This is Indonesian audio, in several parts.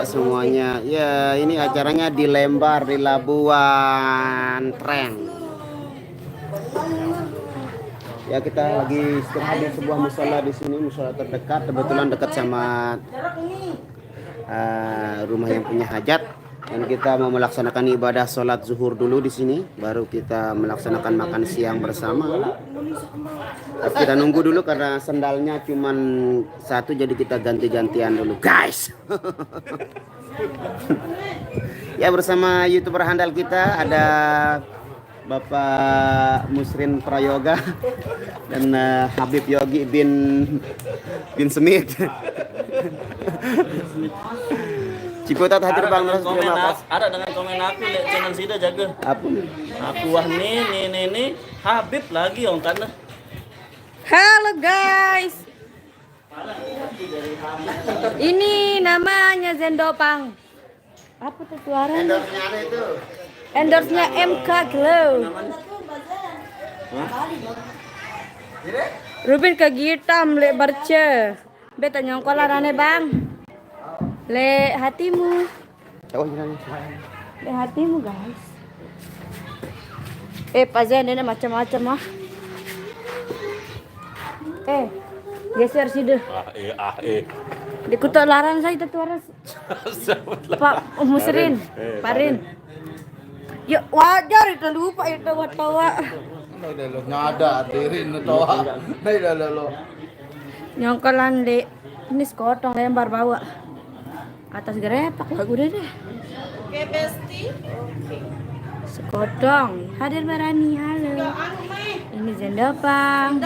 semuanya. Ya, ini acaranya di Lembar di Labuan Tren. Ya, kita lagi istirahat di sebuah musola di sini, musola terdekat, kebetulan dekat sama rumah yang punya hajat. Dan kita mau melaksanakan ibadah sholat zuhur dulu di sini, baru kita melaksanakan makan siang bersama. Kita nunggu dulu karena sendalnya cuman satu, jadi kita ganti-gantian dulu, guys. Ya, bersama YouTuber handal kita ada Bapak Musrin Prayoga dan Habib Yogi bin Smith. Ciputat hadir Bang Ras, terima kasih. Ada dengan komen aku lihat channel sida jaga. Apa? Aku wah nih Habib lagi orang kan. Halo guys. Ini namanya Zendopang. Apa tuh suara? Endorse-nya MK Glow. Rubin kegitam le barce. Beta nyongkolan aneh bang. Le hatimu. Le hatimu guys. Pak Zen ini macam-macam ah. Geser sih deh. Dikutuk larang saya itu orang. Pak Musrin, Parin. Ya wajar itu lupa itu tawa. Nyada tirin tawa. Lo. Nyongkolan dek. Ini sekotong lembar bawa. Atas gerepak lagu deh. Oke, Besti. Sekotong. Hadir Barani, halo. Ini Zendopang.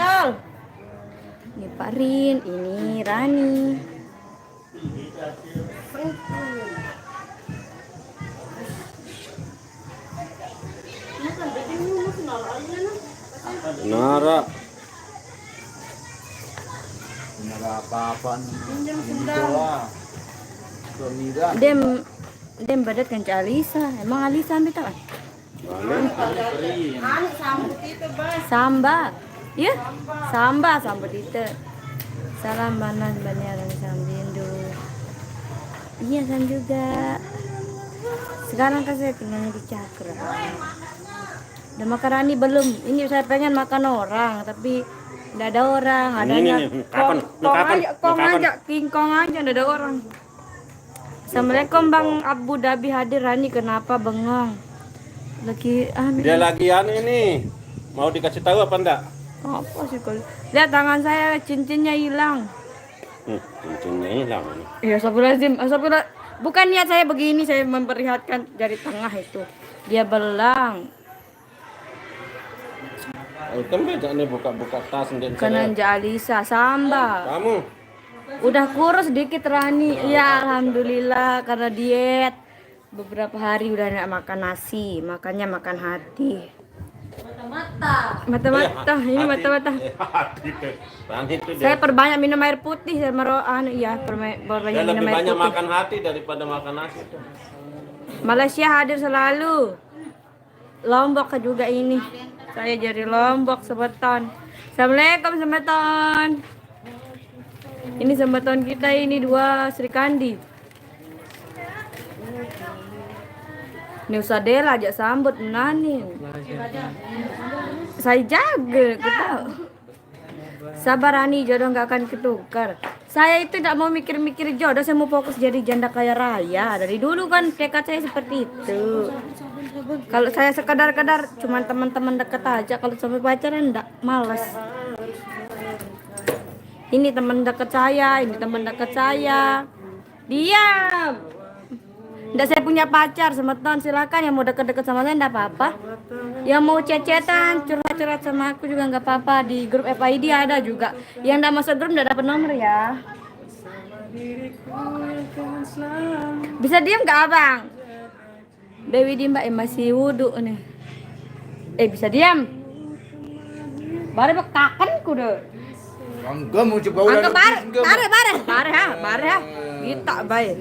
Ini Parin, ini Rani. Nara. Benar apa-apaan. Dem badat kan Alisa. Emang Alisa ambil tak? Samba. Ya, sambut itu. Salam banan banyaran sambindo. Iya san juga. Sekarang kan saya tinggalnya di Cakra. Udah makan Rani belum? Ini saya pengen makan orang, tapi nggak ada orang. Adanya kong aja, kingkong aja, nggak ada orang. Assalamualaikum Bang Abu Dhabi hadir. Rani kenapa bengong? Dia lagi ini. Mau dikasih tahu apa enggak? Apa sih kalau lihat tangan saya cincinnya hilang. Cincinnya hilang. Iya, astagfirullah. Bukan niat saya begini, saya memperlihatkan jari tengah itu. Dia belang. Kan beda nih buka-buka tas sendiri. Kenanja Alisa Samba. Kamu Udah kurus sedikit Rani. Ya alhamdulillah karena diet. Beberapa hari udah enggak makan nasi, makannya makan hati. Mata-mata. Ini mata-mata. Saya perbanyak minum air putih sama perbanyak minum lebih air banyak putih. makan hati daripada makan nasi. Malaysia hadir selalu. Lombok juga ini. Saya dari Lombok, Sebeton. Assalamualaikum Sebeton. Ini Sebeton kita ini 2 Sri Kandi. Nusadela ajak sambut menani. Saya jaga, kita. Sabar Ani, jodoh nggak akan ketukar. Saya itu tidak mau mikir-mikir jodoh, saya mau fokus jadi janda kaya raya. Dari dulu kan tekad saya seperti itu. Kalau saya sekadar-kadar cuma teman-teman dekat aja, kalau sampai pacaran enggak, malas. Ini teman dekat saya, ini teman dekat saya. Diam. Nggak, saya punya pacar Semeton, silakan yang mau deket-deket sama saya nggak apa-apa. Yang mau cecetan, curhat-curhat sama aku juga nggak apa-apa. Di grup FID ada juga. Yang nggak masuk grup nggak dapat nomor ya. Bisa diam nggak abang? Dewi di mbak masih wudhu nih. Bisa diam. Bare bekakan kudu. Enggak mau coba udah. Bare. Kita baik.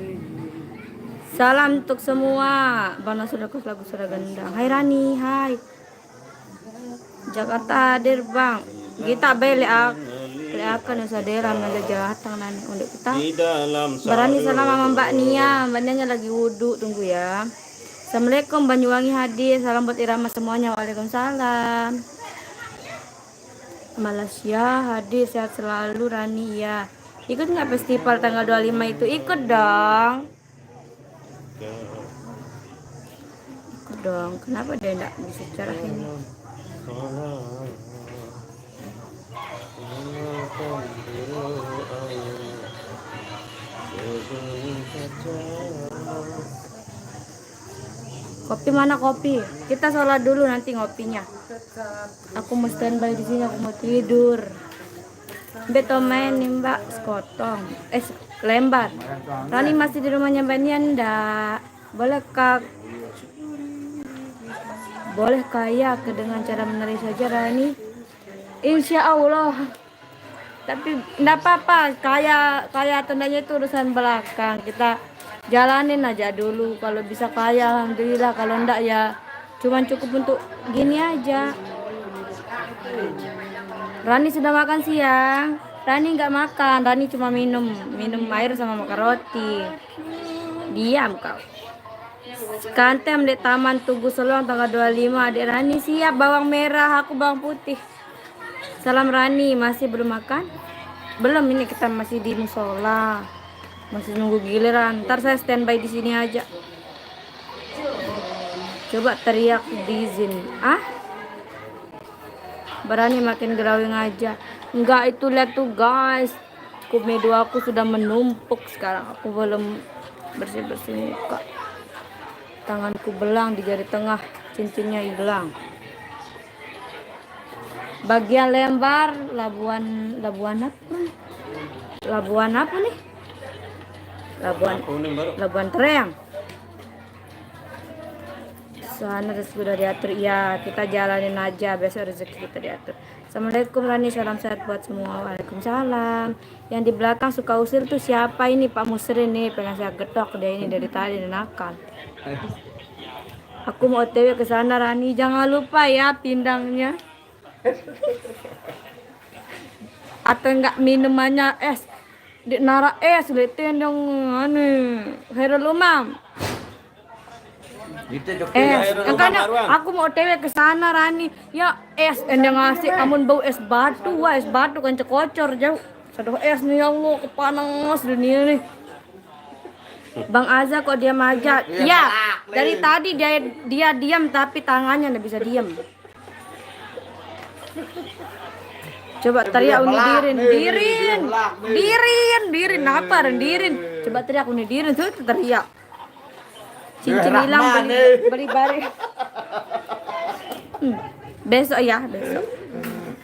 Salam untuk semua. Bana sudah kos lagu sudah gendang. Hai Rani, hai. Jakarta hadir bang. Kita beli boleh akan sadera mengajar jahatang nani untuk kita. Di dalam Berani salam sama Mbak Nia. Mbak Nia lagi wudhu, tunggu ya. Assalamualaikum Banyuwangi hadir. Salam buat Irama semuanya. Waalaikumsalam. Malaysia hadir, sehat selalu Rani ya. Ikut nggak festival tanggal 25 itu? Ikut dong. Ikut dong. Kenapa dia enggak bisa cara ini? Kopi mana kopi? Kita sholat dulu nanti ngopinya. Aku mau standby di sini, aku mau tidur. Beto main nih Mbak, sekotong. Lembar. Rani masih di rumahnya Mbak Nianda. Bolehkah ya dengan cara menari saja Rani? Insya Allah. Tapi enggak apa-apa, kaya tandanya itu urusan belakang. Kita jalanin aja dulu. Kalau bisa kaya alhamdulillah, kalau enggak ya cuman cukup untuk gini aja. Rani sudah makan siang. Rani enggak makan, Rani cuma minum air sama makan roti. Diam kau. Kantem di Taman Tugu Soluang tanggal 25. Adik Rani siap, bawang merah, aku bawang putih. Salam Rani, masih belum makan? Belum, ini kita masih di musola. Masih nunggu giliran. Ntar saya standby di sini aja. Coba teriak diizin. Berani makin drawing aja. Enggak, itu lihat tuh guys. Komedo aku sudah menumpuk sekarang. Aku belum bersih-bersih muka. Tanganku belang di jari tengah, cincinnya hilang. Bagian Lembar, Labuan apa nih? Labuan Tereang. Sana sudah diatur. Ya, kita jalanin aja, besok rezeki kita diatur. Assalamualaikum Rani, salam sehat buat semua. Waalaikumsalam. Yang di belakang suka usil tuh siapa ini? Pak Musri nih, pengen saya getok dia ini dari tadi nakal. Aku mau OTW ke sana Rani, jangan lupa ya pindangnya. Atau enggak minumannya es, nara es litin dong aneh. Hero lumam. Makanya aku mau OTW ke sana Rani. Ya es yang ngasih amun bau es batu, wah es batu kan cekocor jauh. Saduh es nih ya Allah, kepanas dunia nih. Bang Aza kok diam aja? Ya, dari tadi dia diam tapi tangannya nggak bisa diam. Coba teriak uni dirin, apa dirin? Coba teriak uni dirin, tuh teriak. Cincin hilang beli bari. Besok ya, besok.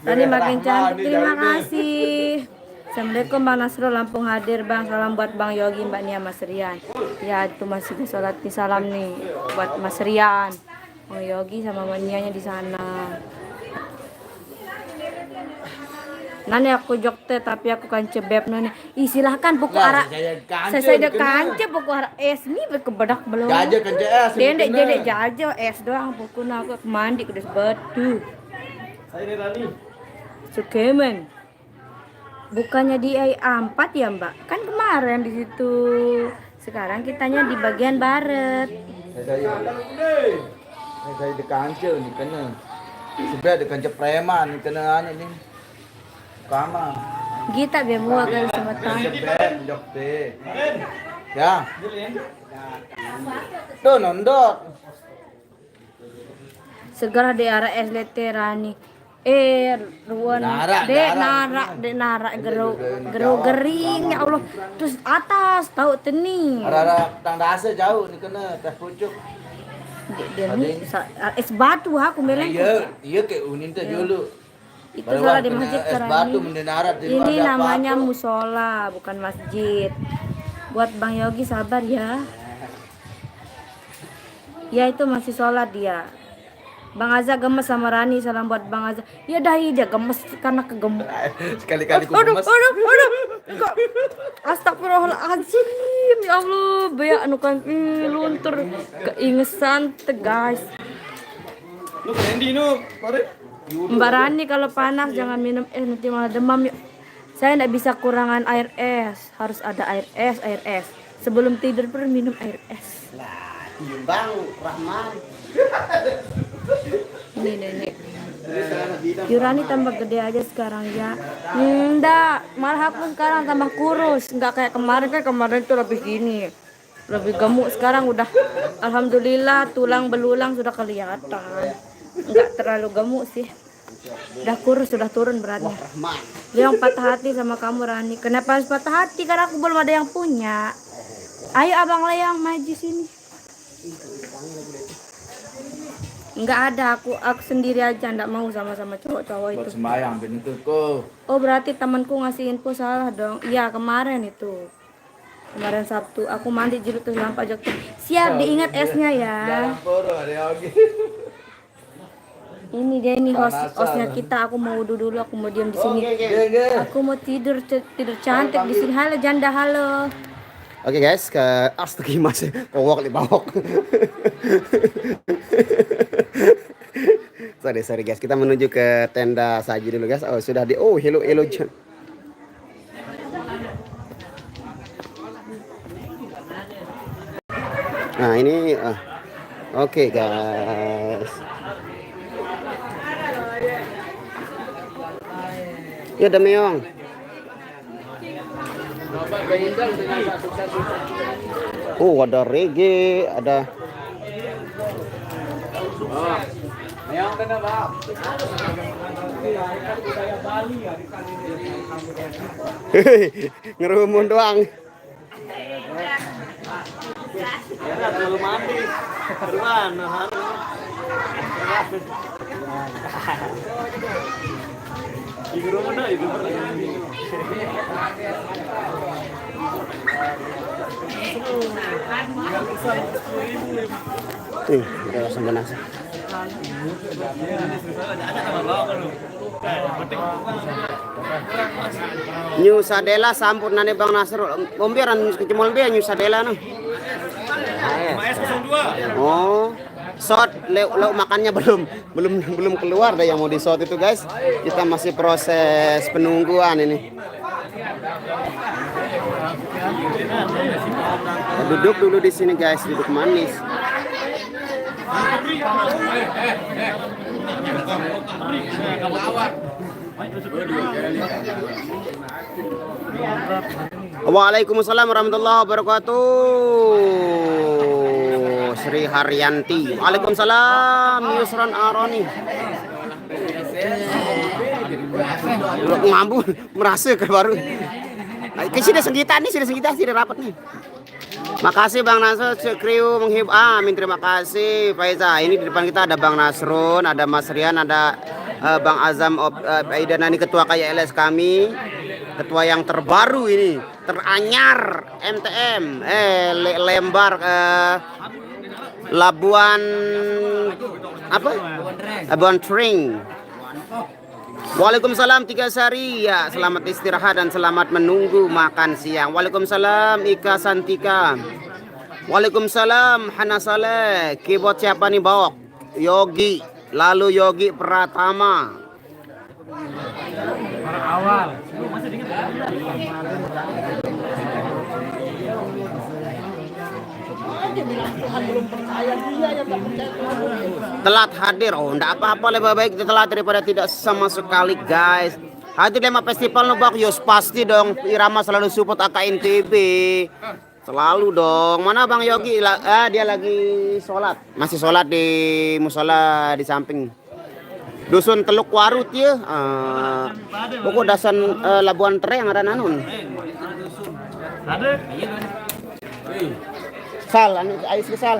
Tadi makin cantik, terima kasih. Assalamualaikum Bang Nasrul, Lampung hadir Bang. Salam buat Bang Yogi, Mbak Nia, Mas Rian. Ya itu masih di sholat nih, salam nih buat Mas Rian, Bang Yogi sama Mbak Nia di sana. Nani aku jokte tapi aku kan cebeb nani. Silahkan pokok arah. Saya ada kance pokok arah es nih berkebedak belum. Jaja kance es. Dedek jaja es doang pokoknya aku mandi kudu batu. Sukemen. Bukannya di A4 ya Mbak? Kan kemarin di situ. Sekarang kitanya di bagian barat. Saya di kance nih kena. Sudah di kance preman nih kena nih. Kama. Gita biar mua kan semetan. Jokte. Ya. Tuh nondok. Segera di arah SLT Rani. Ruan nara geru gering ya Allah. Terus atas tahu teni. Arah tang dasa jauh nih kena teh pucuk. Dia nih es batu aku meleng. Iya kayak unin teh dulu. Itu salah di masjid batu Rani. Ini namanya musola bukan masjid. Buat Bang Yogi sabar ya. Ya itu masih sholat dia. Bang Aza gemes sama Rani, salam buat Bang Aza. Ya dah dia gemes karena kegemuk. Sekali-kali ku gemes. Aduh. Astagfirullahaladzim. Ya Allah, beak anu kan luntur keingesan teh guys. Lu Randy nu, pare. Mbak Rani kalau panas jangan minum es nanti malah demam ya. Saya tidak bisa kurangan air es. Harus ada air es, air es. Sebelum tidur pun minum air es. Lah, timbang Rahman. Ini nenek. Yurani tambah gede aja sekarang ya. Enggak, malah aku sekarang tambah kurus. Enggak kayak kemarin, kan kemarin tuh lebih gini. Lebih gemuk, sekarang udah alhamdulillah tulang belulang sudah kelihatan. Enggak terlalu gemuk sih. Udah kurus, sudah turun beratnya. Rahman. Dia yang patah hati sama kamu Rani. Kenapa harus patah hati? Karena aku belum ada yang punya. Ayo Abang Leang maju sini. Enggak ada, aku sendiri aja, enggak mau sama-sama cowok-cowok itu. Buat sembahyang begitu kok. Oh berarti temanku ngasih info salah dong. Iya kemarin itu. Kemarin Sabtu aku mandi jeruk terus lampak jok. Siap diingat esnya ya. Ini dia ini hostnya kita. Aku mau duduk dulu. Aku mau diam di sini. Aku mau tidur cantik di sini. Halo janda halo. Oke guys, ke astagi masih kowok di bawah. sorry guys, kita menuju ke tenda saji dulu guys. Oh sudah hello John. Nah ini oke guys. Ya Dameong. Oh ada reggae, ada. Ngerumun doang. Udah langsung benas. New Sadela sampun nane Bang Nasr. Ombiaran kecemol be New Sadela no. Oh, shot lauk makannya belum keluar deh yang mau di shot itu guys. Kita masih proses penungguan ini. Duduk dulu di sini guys, duduk manis. Waalaikumsalam warahmatullahi wabarakatuh. Sri Haryanti. Waalaikumsalam Yusran Aroni. Ngambul merasa ke baru. Sudah segitar rapat nih. Makasih Bang Nasrun, sekriu menghibur. Amin, terima kasih Faiza. Ini di depan kita ada Bang Nasrun, ada Mas Rian, ada Bang Azam Aidan, ini ketua KYLS kami. Ketua yang terbaru ini, teranyar MTM, Lembar Labuan apa? Labuan Tring. Waalaikumsalam Tiga Sari. Ya, selamat istirahat dan selamat menunggu makan siang. Waalaikumsalam Ika Santika. Waalaikumsalam Hana Saleh. Keyboard siapa nih Bawok? Yogi. Lalu Yogi Pratama. Awal. Telat hadir. Oh, enggak apa-apa, lebih baik telat daripada tidak sama sekali, guys. Hadir lema festival Nubak, yos pasti dong. Irama selalu support AKNTB. Selalu dong. Mana Bang Yogi? Dia lagi sholat. Masih sholat di musola di samping. Dusun Teluk Warut ya. Pokok dasan Labuan Tereng ada nanun. Ada? Sal, ais sal.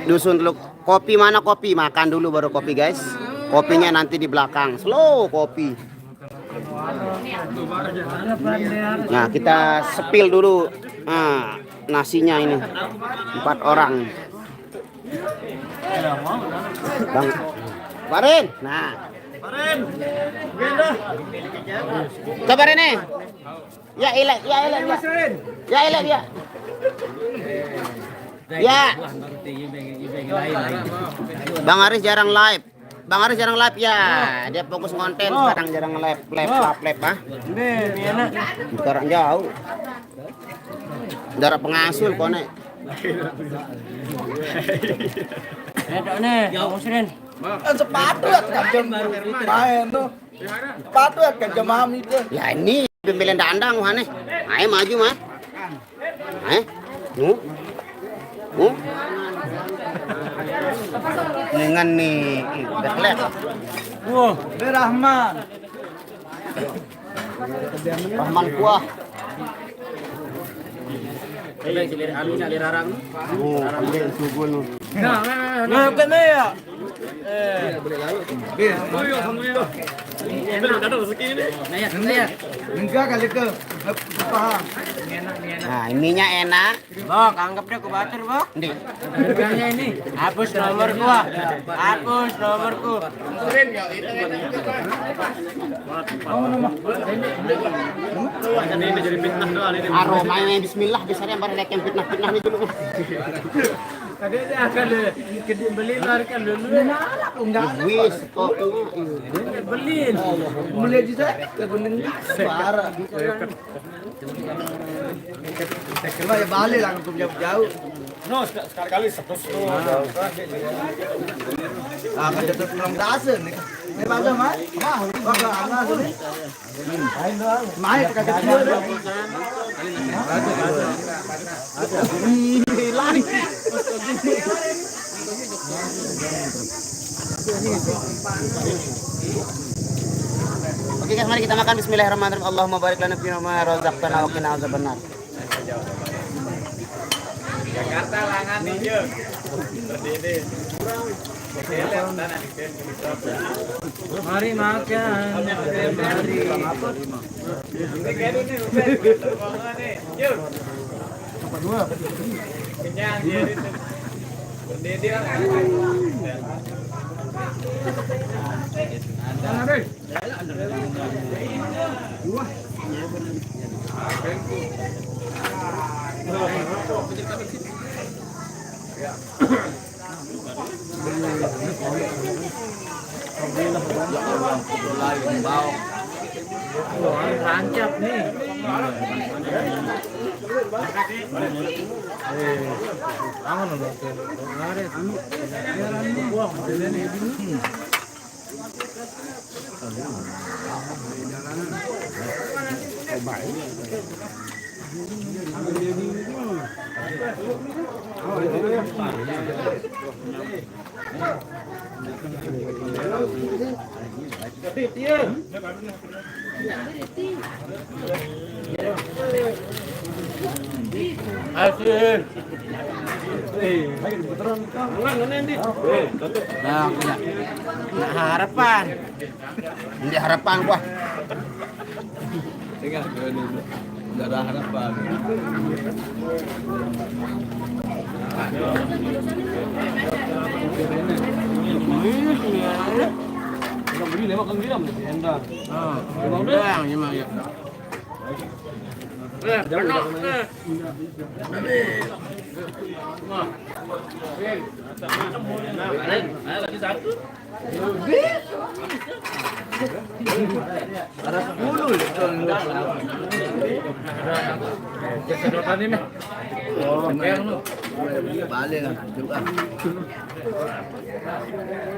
Dusun Teluk. Kopi mana kopi? Makan dulu baru kopi guys. Kopinya nanti di belakang. Slow kopi. Nah kita sepil dulu. Nah, nasinya ini 4 orang. Bang Parin. Nah kabar ini. Ya ilah ya. Ya. Bang Aris jarang live. Bang Aris jarang live ya. Dia fokus konten sekarang jarang live ah. Sekarang jauh. Darah pengasul konek. Sepatu ya kan main tuh. Sepatu ya kan mami tuh. Ya ini pembelian dandang mana? Ayo maju mah. Ayo. Dengan nih, berkelek. Rahman. Rahman kuah. Ambil sugul. Nah, kena ya. Enggak kali ke paham. Nah, ininya enak. Bok, anggap deh aku batur, Bok. Nih. Harganya ini. Hapus nomorku, ah. Hapus nomorku. Aromanya bismillah biasanya baru lihat yang fitnah-fitnah nih dulu. Tadi dia akan beli larikan dulu. Wis kok Beliin. Mulai juga kebening parah. Cuma ya balik langsung jauh. No, sekali-kali 100 tuh. Ah, kan jatuh kurang dasen nih. Ini baca mai. Baca anak tuh. Mai kagak kecil deh. lari. Oke guys, mari kita makan. Bismillahirrahmanirrahim. Allahumma barik lana fi ma razaqtana wa qina azabannar. Jakarta langan nih, Jeng. Berdiri. Mari makan. Mari. Kenyang dia itu. Berdiri kan. Rancap nih. Aman loh. Hasil. Nah, harapan. Ini harapan gua. Enggak ada harapan. Ada 10 Kesedotan ini. balik lah coba.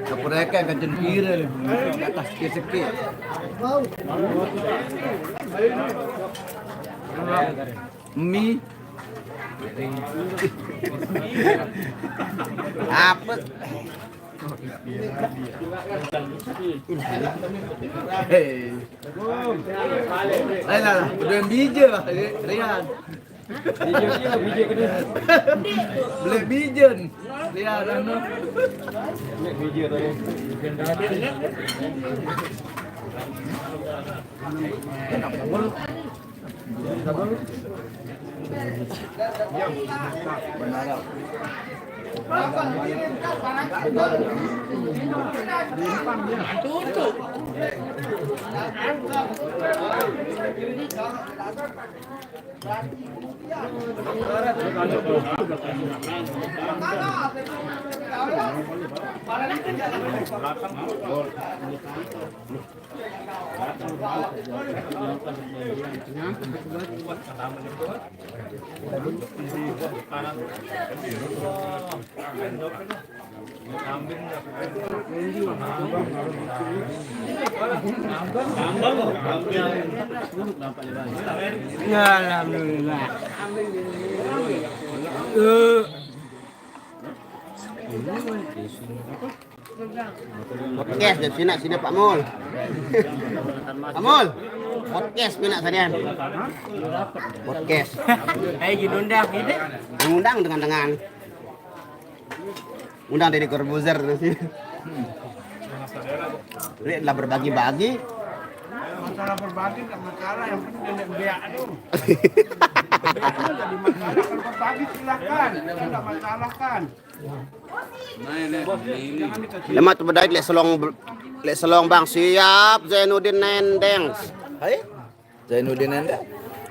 Keprekan kancen kira nih. Di atas sikit-sikit. Mie Apa? Hei. Lah, udah biji lah, Rian. Beli bijen. Lihat anu. Alhamdulillah. Podcast dari sini Pak Mul. Pak Mul. Podcast pina sadian. Podcast. Ginundang ini. Mengundang dengan undang dari Corbuzier di sini. Lihatlah berbagi-bagi. Masalah berbagi nggak masalah, yang penting dia biak dulu. Jadi masalah kalau berbagi silakan, nggak masalah kan. Lemat berdait lek selong bang siap Zainuddin Nendeng. Hai, Zainuddin Nendeng.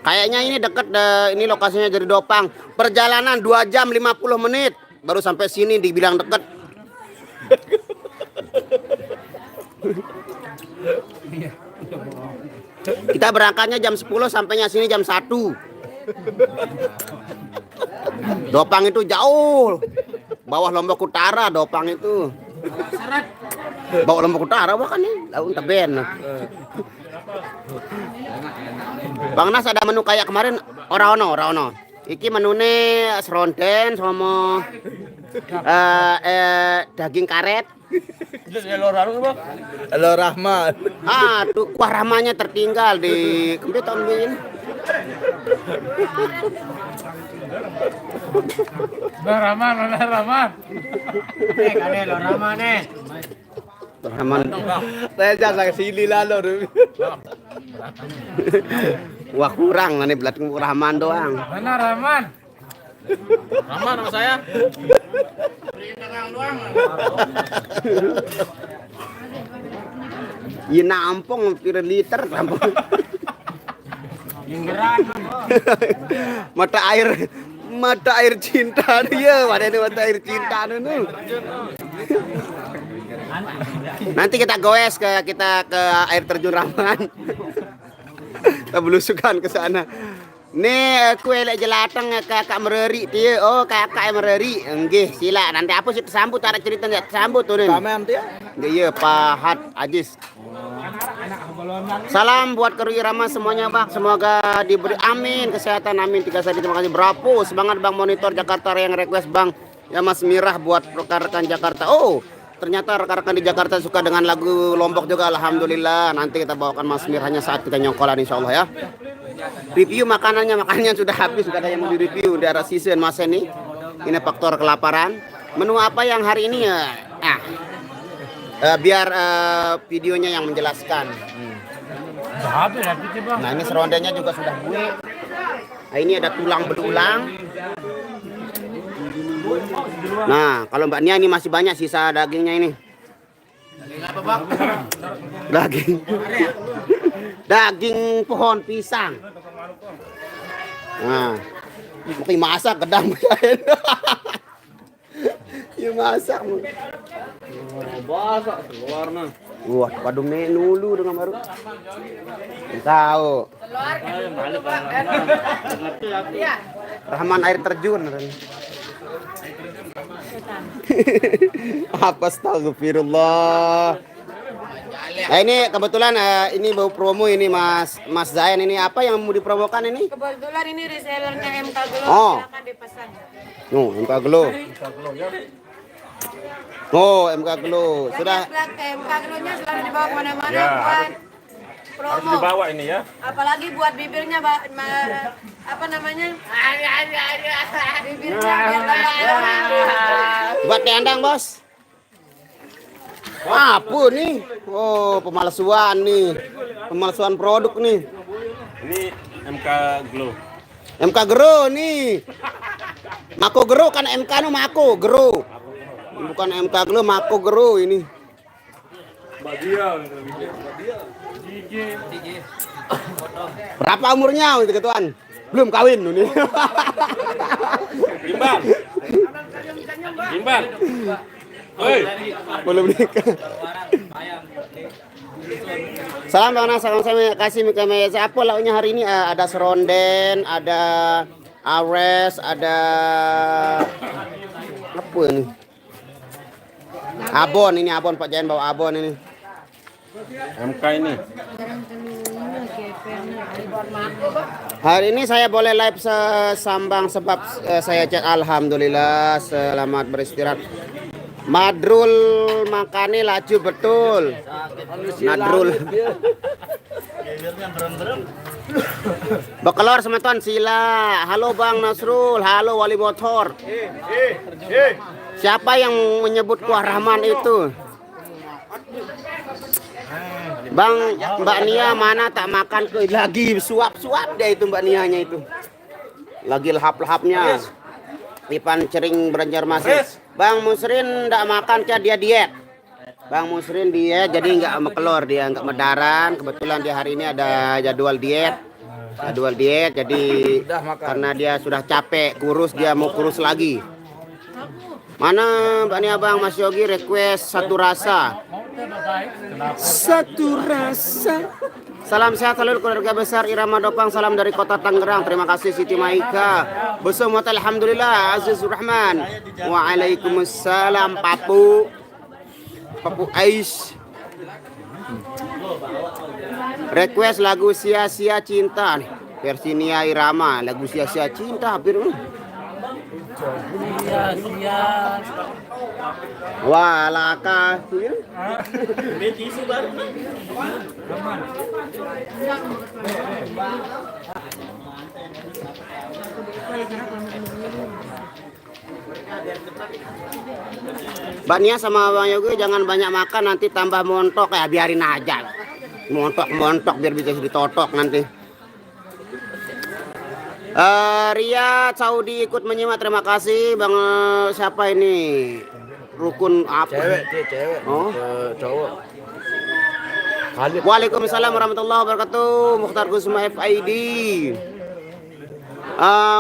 Kayaknya ini dekat ini lokasinya dari Dopang. Perjalanan 2 jam 50 menit baru sampai sini dibilang dekat. Kita berangkatnya jam 10 sampainya sini jam 1. Dopang itu jauh. Bawah Lombok Utara Dopang itu. Bawah Lombok Utara bahkan nih, laut Teben. Bang Nas ada menu kayak kemarin ora ono. Iki menune seronten sama daging karet. Halo Rahman. Tuh kuah ramanya tertinggal di komputer ini. Rahman. Kane lo Rahman nih. Rahman. Saya jangan sini lalu. Wah kurang nih belat Rahman doang. Mana Rahman? Rahman sama saya. Iya nampung pira liter nampung. mata air cinta dia, ada mata air cinta dulu. Nanti kita goes ke air terjun Rahman. Kita belusukan ke sana. Nih kue lek jelatang kakak mereri dia. Oh kakak mereri. Nggih sila nanti apa sih tersambut ada cerita nggak tersambut tuh nih. Kamen dia. Iya Pak Hat Ajis. Salam buat kru Irama semuanya Bang. Semoga diberi amin kesehatan amin. 3 hari terima kasih. Bravo semangat Bang Monitor Jakarta yang request Bang. Ya Mas Mirah buat rekan-rekan Jakarta. Oh ternyata rekan-rekan di Jakarta suka dengan lagu Lombok juga. Alhamdulillah. Nanti kita bawakan Mas Mirahnya saat kita nyongkolan insya Allah ya. Review makanannya sudah habis, sudah ada yang mau direview di arah season Mas ini. Ini faktor kelaparan. Menu apa yang hari ini ya? Biar videonya yang menjelaskan. Nah ini serondanya juga sudah gue. Nah ini ada tulang berulang. Nah kalau Mbak Nia ini masih banyak sisa dagingnya ini. Daging pohon pisang. Nah, mesti masak gedang. Ya masak. Masak keluarnya. Wah, padung nih dulu dengan baru. Tahu. Rahman air terjun. Apa astagfirullah. Nah, ini kebetulan ini bau promo ini Mas Zain ini apa yang mau dipromokan ini? Kebetulan ini resellernya MK Glow, silakan dipesan. MK Glow. Oh, MK Glow. Sudah. MK Glow-nya selalu dibawa kemana-mana Ya, buat promo. Harus dibawa ini ya. Apalagi buat bibirnya, apa namanya? Bibirnya biar tambah. Buat tendang, Bos. Apa nih? Oh, pemalsuan nih. Pemalsuan produk nih. Ini MK Glow. MK Glow nih. Mako Gero kan MK nu Mako Gero. Bukan MK Gero, Mako Gero ini. Berapa umurnya itu ketuan? Belum kawin ini. Gimbal. Gimbal. Oi. Belum nikah. Salam Bang Nas, salam saya kasih kami apa lauknya hari ini? Ada seronden, ada ares, ada apa ini? Abon ini abon Pak Jayan bawa abon ini. MK ini. Hari ini saya boleh live sambang sebab saya chat alhamdulillah selamat beristirahat. Madrul makane laju betul. Madrul. Bekelor semeton sila. Halo Bang Nasrul, halo Wali Motor. Siapa yang menyebut Kuah Rahman itu? Bang, Mbak Nia mana tak makan lagi suap-suap dia itu Mbak Nianya itu. Lagi lahap-lahapnya. Ipan Cering Banjarmasin. Bang Musrin ndak makan dia diet. Bang Musrin diet jadi nggak mekelor dia nggak medaran. Kebetulan dia hari ini ada jadwal diet. Jadi karena dia sudah capek kurus dia mau kurus lagi. Mana Mbak Nia Bang Mas Yogi request satu rasa. Satu rasa. Salam sehat selalu keluarga besar Irama Dopang. Salam dari kota Tangerang. Terima kasih Siti Maika. Bersama alhamdulillah Azizur Rahman. Waalaikumsalam Papu Ais. Request lagu Sia-sia Cinta versi Nia Irama. Lagu Sia-sia Cinta hampir. Walaka. Mbak Nia sama Bang Yogi jangan banyak makan nanti tambah montok ya biarin aja. Montok biar bisa ditotok nanti. Riyad Saudi ikut menyimak, terima kasih Bang. Siapa ini? Rukun apa? Cewek. Oh, Cowok. Waalaikumsalam warahmatullahi wabarakatuh. Mukhtar Gusma FID.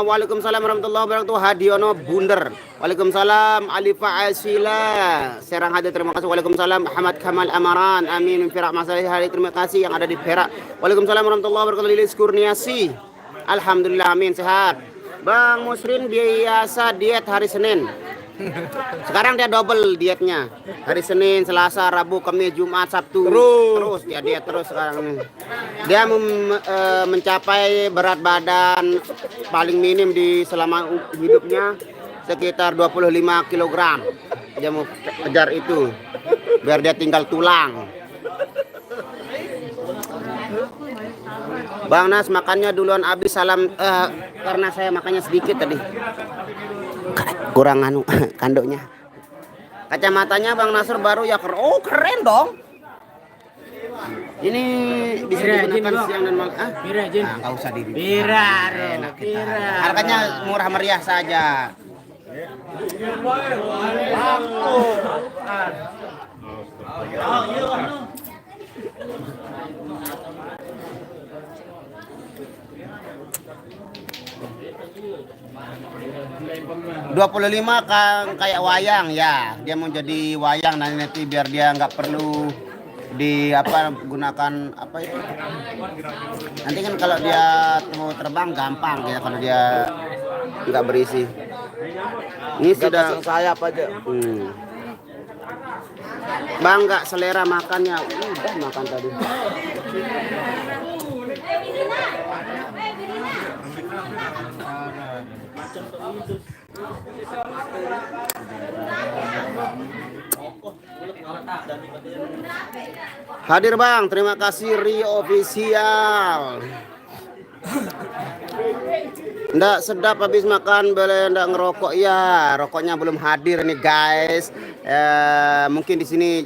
Waalaikumsalam warahmatullahi wabarakatuh. Hadiono Bunder. Waalaikumsalam Alifa Asila Serang hadir, terima kasih. Waalaikumsalam Ahmad Kamal Amaran. Amin Perak Masalah hari, terima kasih yang ada di Perak. Waalaikumsalam warahmatullahi wabarakatuh. Lilis Kurniasi. Alhamdulillah amin sehat. Bang Musrin biasa diet hari Senin. Sekarang dia double dietnya. Hari Senin, Selasa, Rabu, Kamis, Jumat, Sabtu. Terus dia diet terus sekarang ini. Dia mencapai berat badan paling minim di selama hidupnya sekitar 25 kg. Dia mau kejar itu biar dia tinggal tulang. Bang Nas makannya duluan habis. Salam karena saya makannya sedikit tadi. Kurang kandoknya. Kacamatanya Bang Nasr baru ya oh keren dong. Ini bisa digunakan siang dan malam. Enggak usah di. Enak kita. Harganya murah meriah saja. $25 kan kayak wayang ya. Dia mau jadi wayang nanti biar dia nggak perlu gunakan apa itu. Nanti kan kalau dia mau terbang gampang ya kalau dia nggak berisi. Ini sudah sayap aja. Bang nggak selera makannya. Udah makan tadi. Hadir Bang, terima kasih Rio Official. Nggak sedap habis makan, boleh nggak ngerokok ya. Rokoknya belum hadir nih guys. Mungkin di sini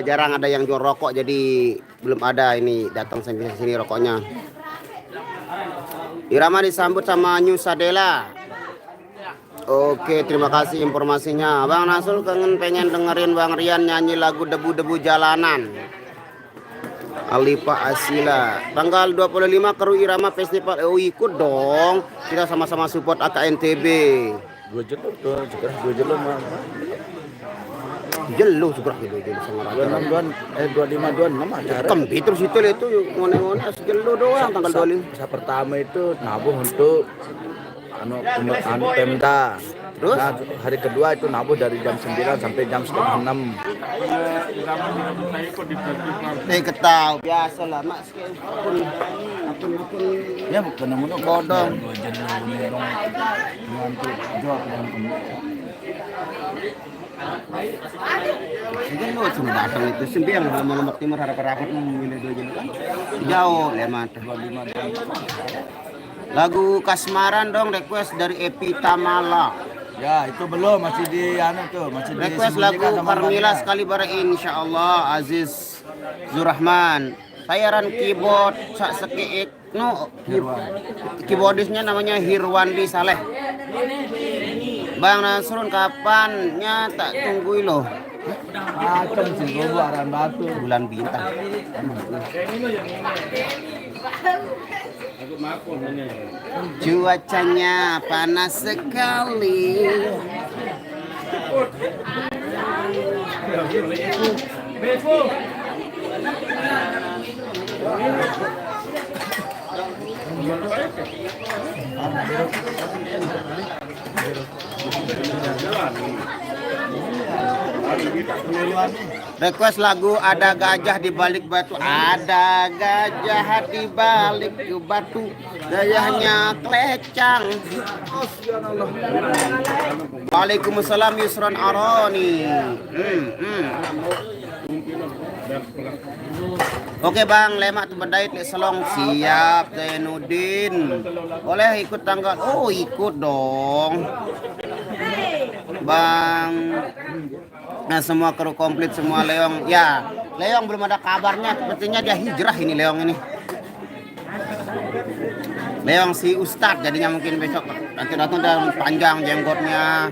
jarang ada yang jual rokok, jadi belum ada ini datang sampai sini rokoknya. Irama disambut sama New Sadela. Oke, terima kasih informasinya. Bang Nasul pengen dengerin Bang Rian nyanyi lagu Debu-Debu Jalanan. Alifa Asila. Tanggal 25 Keru Irama Festival. Oh, ikut dong. Kita sama-sama support AKNTB. 2 juta tuh, juga 2 juta mah. Jelo seberapa gitu sama raja. 25 acara. Kempi terus itu ngone-ngone jelo doang tanggal 25. Masa pertama itu nabuh untuk anu Pemda. Terus Nah, hari kedua itu nabuh dari jam 9 sampai jam setengah 6. ketahu biasa lah mak akun Ya bukan namun bodong. Jelo cuma datang itu sembiang malam timur harap-harap memilih 2 jelo kan. Jauh lemat. Lagu Kasmaran dong request dari Epi Tamala. Ya itu belum masih di anu tuh masih Request lagu Carmila sekali bara insyaallah Aziz Zurrahman. Sayaran keyboard sak sekeik no keyboardisnya namanya Hirwandi Saleh. Bang Nasrun kapannya tak tungguin loh. macam sih gua aran batu. Bulan bintang. Cuacanya panas sekali. Request lagu Ada Gajah di Balik Batu. Ada gajah di balik batu, gayanya klecang. Waalaikumsalam Yusron Aroni. Oke Bang, Lemak Tebedait Lek Selong siap. Zainuddin boleh ikut tanggal. Oh ikut dong Bang. Nah semua kru komplit semua Leong. Ya Leong belum ada kabarnya. Sepertinya dia hijrah ini Leong ini. Leong si Ustadz jadinya mungkin besok. Nanti datang udah panjang jenggotnya.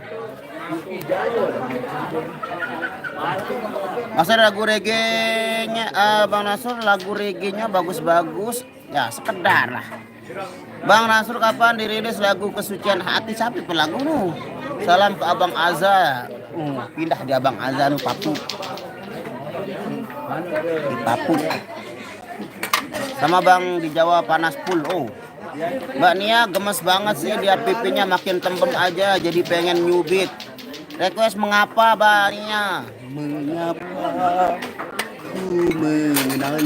Masa lagu reggae-nya Bang Nasur, lagu reggae-nya bagus-bagus. Ya sekedar lah. Bang Nasur kapan dirilis lagu Kesucian Hati? Siapa pelagu nu? Salam ke Abang Azza. Pindah di Abang Azza nu Papu. Di Papu. Sama Bang di Jawa panas full. Oh. Mbak Nia gemes banget sih, lihat pipinya makin tembem aja jadi pengen nyubit. Request mengapa Mbak Nia? Mengapa ku mengenang.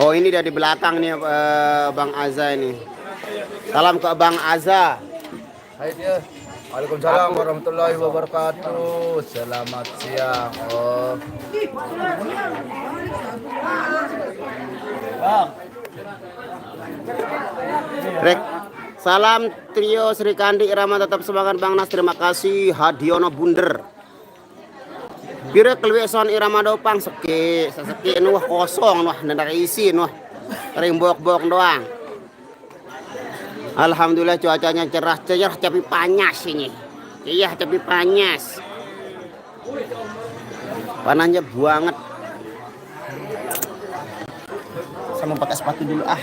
Oh ini dia di belakang nih Bang Azza ini. Salam ke Bang Azza. Hai dia. Waalaikumsalam warahmatullahi wabarakatuh. Selamat siang. Oh. Salam trio Sri Kandi Irama tetap semangat Bang Nas. Terima kasih Hadiono Bunder. Pira kelwe son irama dopang seki nuh kosong nuh ndak isi nuh kering bok-bok doang. Alhamdulillah cuacanya cerah tapi panas ini. Iya tapi panas. Panasnya banget. Sama pakai sepatu dulu ah.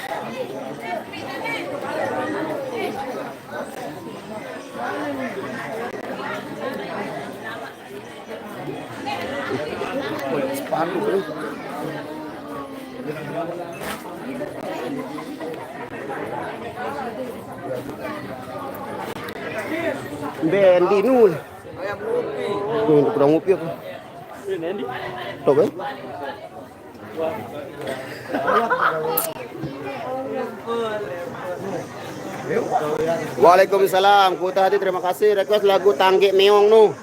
Sepatu bro. Bendi nul. Ayam kopi. Untuk kurang ngopi aku. Tuh kan? Waalaikumsalam. Kuta hati terima kasih. Request lagu Tangge Meong nu.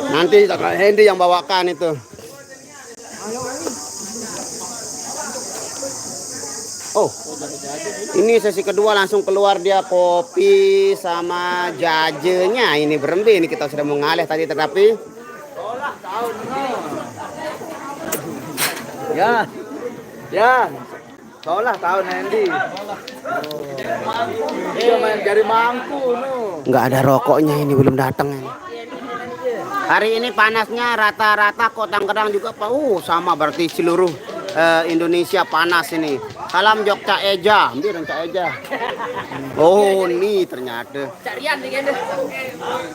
Nanti Kak Hendy yang bawakan itu. Oh, ini sesi kedua langsung keluar dia kopi sama jajenya. Ini berembe, ini kita sudah mengalih tadi tetapi Ya. Seolah tahun Andy. Dia main jari mangku nggak ada rokoknya, ini belum datang ini. Hari ini panasnya rata-rata kota Tangerang juga Pak. Sama berarti seluruh Indonesia panas ini. Salam Jogja Eja, ambil Cak Eja. Oh, ini ternyata.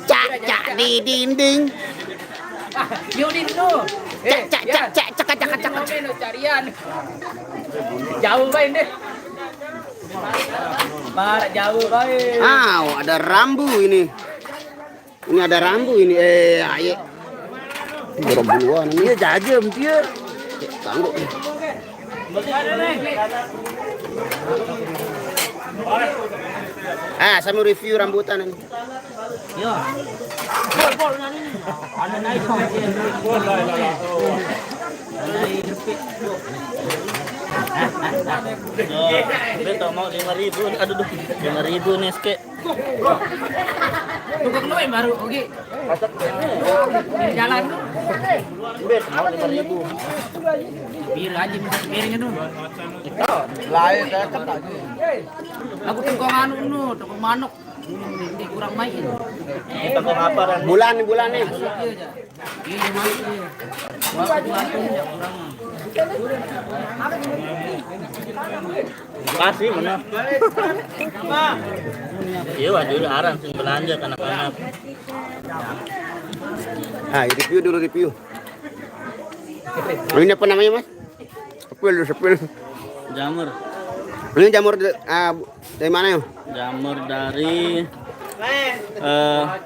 Cak di dinding. Yudin tuh. Cak. Carian. Jauh baik deh. Barak jauh baik. Ada rambu ini. Ini ada rambu ini. Ayo. Berobuan ini. Dia jajem dia. Tangguh. Saya mau review rambutan ini. Yo. Ada naik beto mau 5.000. Aduh 5.000 nih ske. Tunggu dulu baru oke. Jalan. Bet mau 5.000. Bir aja piringnya dulu. Lain saya cetak. Aku tunggu anu nu, tunggu manuk. Ini kurang main. Kita mau apa dan Bulan nih. ini main. Waktu kurang. Kasih mana? Iya wajib arang sing belanja anak-anak. Review. Ini apa namanya Mas? Sepil. Jamur. Ini jamur dari mana ya? Jamur dari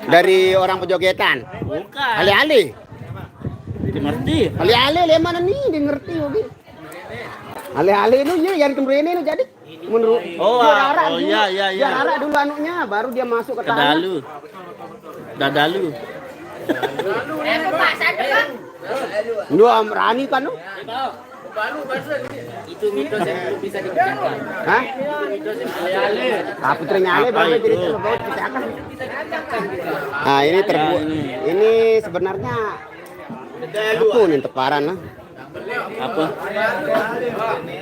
Dari orang Pejogetan. bukan. Ali-ali. Dimengerti. Ali-ali le mana nih dia ngerti oke. Ali-ali itu ya yang kemrene itu jadi menurut Iya. Arah dulu anunya baru dia masuk ke tanah. Dadalu. Lu Rani kan lu? Itu mitos yang belum bisa dikerjakan. Hah? Tapi ternyata baru jadi itu? terbaut kita akan. Nah, ini terbuat. Ini sebenarnya apa nih teparan lah? Apa?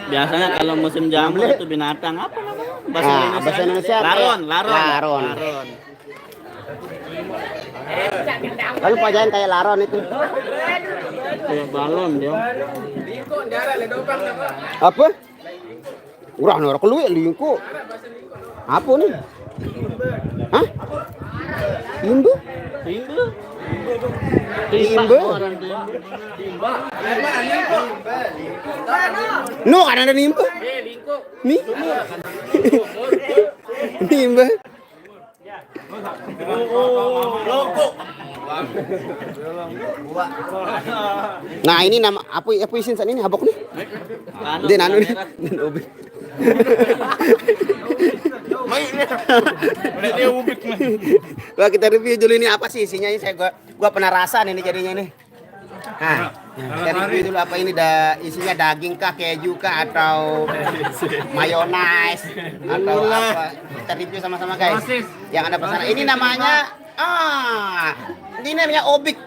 Biasanya kalau musim jamur itu binatang apa namanya? Bahasa Indonesia Laron. Lalu pajain kayak laron itu. Kayak balon dia. Apa? Urang ora keluwe lingko. Apa nih? Hah? Imbu? Imbu? No, kan ada nimbu. Nih. Nimbu. Nah, ini nama apa isin saat ini habok nih? Dia nanu nih. Dan ubik. Wah, kita review dulu ini apa sih isinya ini gua penasaran ini jadinya nih. Nah, kita review dulu apa ini isinya daging kah, keju kah atau mayones atau apa. Kita review sama-sama guys. Yang ada pesanan. Ini namanya ini namanya obik.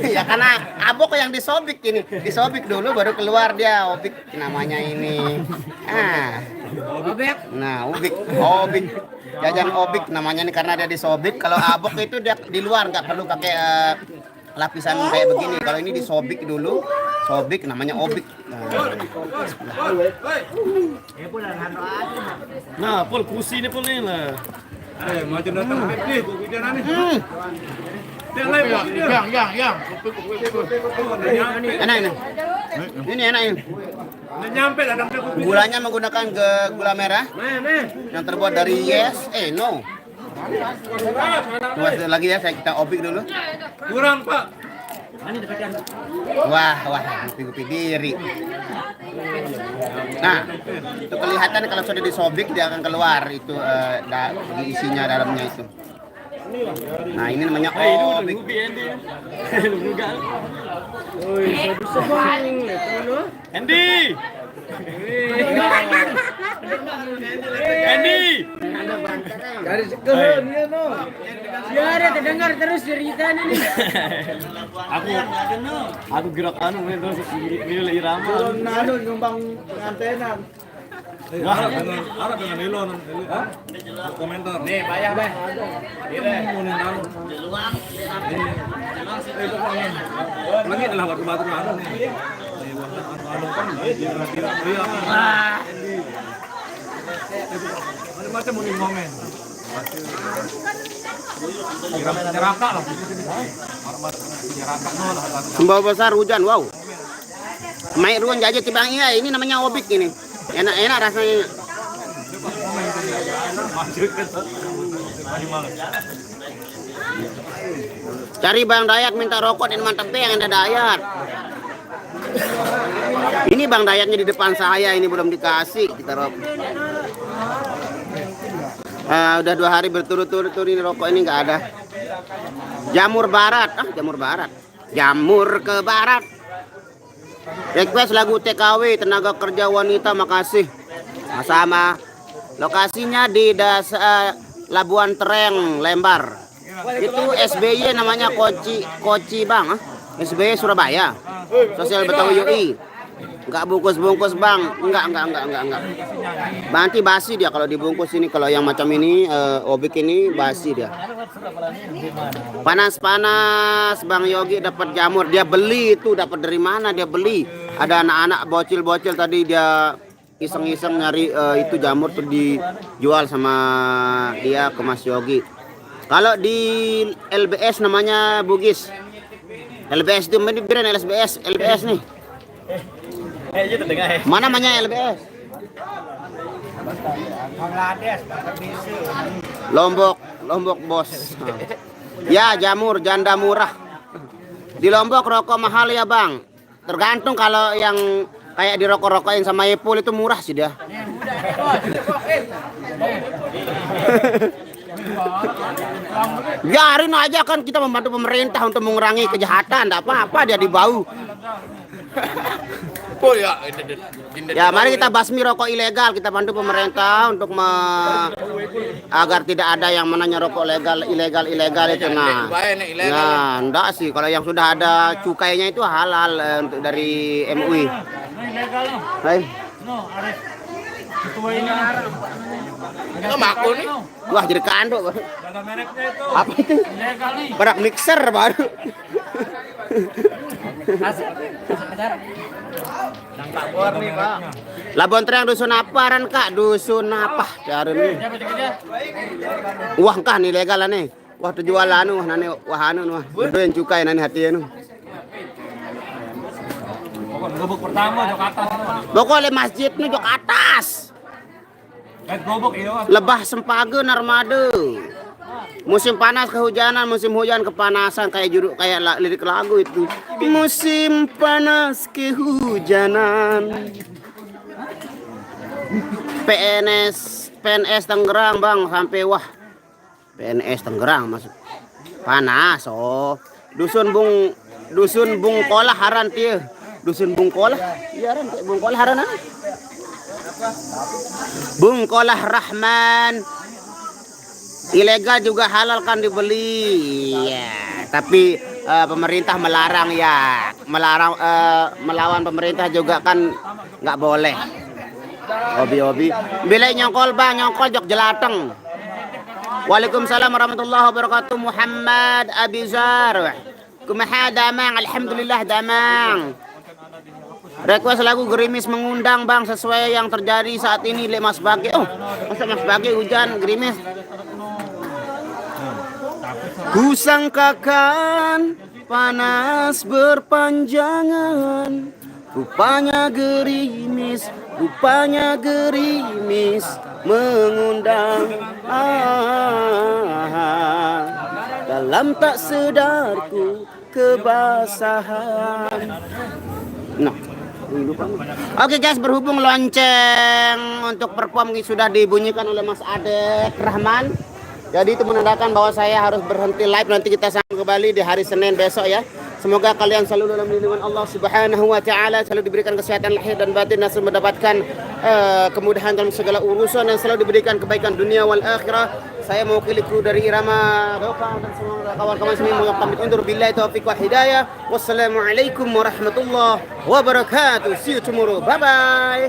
Ya karena abok yang disobik ini. Disobik dulu baru keluar dia obik namanya ini. Nah, obik. Jajan obik namanya ini karena dia disobik. Kalau abok itu dia di luar nggak perlu pakai lapisan kayak begini. Kalau ini disobik dulu, sobik namanya obik. Nah, pol kusi ini pol ini lah. Macam datang ke tu bicara ni. Yang. Enak ini. Ini enak ini. Nyampe datang ke kopi. Gulanya menggunakan gula merah yang terbuat dari no. Tunggu lagi ya, kita obik dulu. Kurang Pak. Wah, gupi diri. Nah, itu kelihatan kalau sudah disobik dia akan keluar itu isinya dalamnya itu. Nah, ini namanya obik. Andy, Andy. Dari sekeun ya no. Biar terdengar terus ceritanya nih. Aku gerak anu terus ini irama. Turun anu nyumbang pengantenan. Ada dengan Elon. Komentar. Nih, bayar, Bang. Lagi adalah batu-batu anu nih. Anu kan macam mau momen. Neraka lah. Sumbawa besar hujan, wow. Main ruang jajan tibang ini namanya obik ini. Enak rasanya. Cari Bang Dayat minta rokok dan mantap teh yang ada Dayat. Ini Bang Dayatnya di depan saya, ini belum dikasih kita rokok. Udah 2 hari berturut-turut ini rokok ini nggak ada. Jamur Barat, Jamur Barat. Jamur ke Barat. Request lagu TKW Tenaga Kerja Wanita, makasih. Sama. Lokasinya di Labuan Tereng, Lembar. Itu SBY namanya Koci Bang, SBY Surabaya. Sosial Betawi UI. Enggak bungkus-bungkus Bang. Enggak. Nanti basi dia kalau dibungkus ini. Kalau yang macam ini obik ini basi dia. Panas-panas Bang Yogi dapat jamur. Dia beli itu, dapat dari mana dia beli? Ada anak-anak bocil-bocil tadi dia iseng-iseng nyari itu jamur tuh dijual sama dia ke Mas Yogi. Kalau di LBS namanya Bugis. LBS itu brand LBS nih. Mana namanya LBS? Lombok bos. Ya jamur janda murah. Di Lombok rokok mahal ya Bang. Tergantung, kalau yang kayak di rokok-rokokin sama Epul itu murah sih dia. Biarin aja, kan kita membantu pemerintah untuk mengurangi kejahatan. Tidak apa-apa dia dibau. Ya mari kita basmi rokok ilegal, kita bantu pemerintah untuk agar tidak ada yang menanya rokok ilegal itu. Nah, enggak sih, kalau yang sudah ada cukainya itu halal untuk dari MUI. Hai. Wah jadi kanduk. Apa itu? Berak mixer baru. Labuan Tereng dusun apa Ran Kak? Dusun apa? Cari nih. Wah kah nih legal nih. Wah terjual anu nane wahanu wah. Bedoyan cukai nane hati anu. Gobok pertama jok atas. Pokoknya masjid nih jok atas. Gobok iya. Lebah Sempage Narmada. Musim panas kehujanan, musim hujan kepanasan, kayak lirik lagu itu. Musim panas kehujanan. PNS Tangerang Bang sampai wah. PNS Tangerang masuk. Panas oh. Dusun Bung Kolah haran tieu. Dusun Bung Kolah. Iya ran kayak Bung Kolah haran. Bung Kolah Rahman. Ilegal juga halal kan dibeli. Ya, tapi pemerintah melarang ya. Melawan pemerintah juga kan nggak boleh. Hobi. Bila nyongkol Bang, nyongkol jok jelateng. Waalaikumsalam warahmatullahi wabarakatuh. Muhammad Abizar. Kumaha damang, alhamdulillah damang. Request lagu Gerimis mengundang Bang, sesuai yang terjadi saat ini. Mas Bagi. Oh, masa Mas Bagi hujan gerimis. Kusangkakan panas berpanjangan, rupanya gerimis mengundang. Dalam tak sadarku kebasahan. Nah, oke guys, berhubung lonceng untuk perform sudah dibunyikan oleh Mas Adek Rahman. Jadi itu menandakan bahwa saya harus berhenti live. Nanti kita sambung kembali di hari Senin besok ya. Semoga kalian selalu dalam lindungan Allah Subhanahu wa taala, selalu diberikan kesehatan lahir dan batin dan selalu mendapatkan kemudahan dalam segala urusan dan selalu diberikan kebaikan dunia wal akhirah. Saya mewakili kru dari Irama Doka dan semua kawan-kawan semua pamit undur billahi taufiq wal hidayah. Wassalamualaikum warahmatullahi wabarakatuh. See you tomorrow. Bye bye.